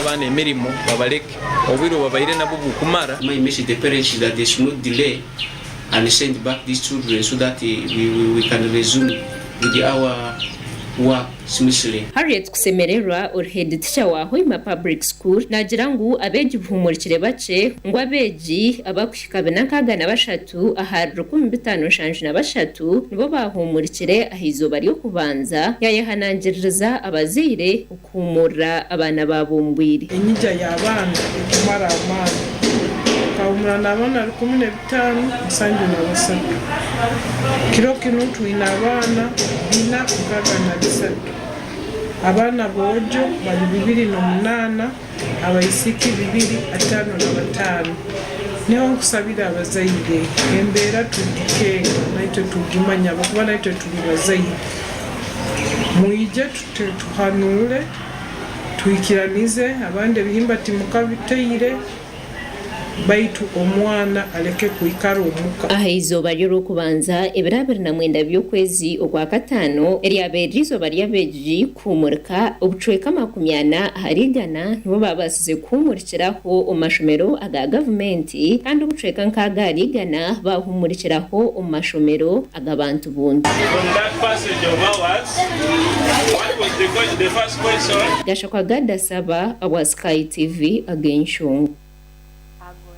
abana emirimo babaleke obwire babaire nabo bukumara. My message to the parents is that they should not delay and send back these children so that we can resume with our work smoothly. Harriet Kusemererwa or head teacher wa Hoima Public School nagira ngo abeji buhumurikire bace ngo abeji abakwika benakaga na bashatu ahari 15 nibo bahumurikire ahizo bari yo kubanza yayahanangiriza abazire ukumura abana babumbwire enyija y'abana kumara amana kawumura nabana 15 musanju na basatu kiro kino twina abana bina kukaga na bisatu abana bojo bali 28 abayisiki 255 niho nkusabira abazaire embera tudikenga naito tugimanya bakuba naito tuli bazaire muije tuhanule twikiranize abande bihimbati mukabiteire baitu omwana aleke kuikara omuka ahizo bari kubanza ebirabiri na mwenda by'okwezi okwa katano eryaberizo bari yabeji kumurika obucweka 40 harigana nibo babasize kumurikiraho omashomero aga government kandi obucweka nkaga harigana bahumurikiraho omashomero agabantu buntu. Gashakwa Gada Saba, Sky TV again show.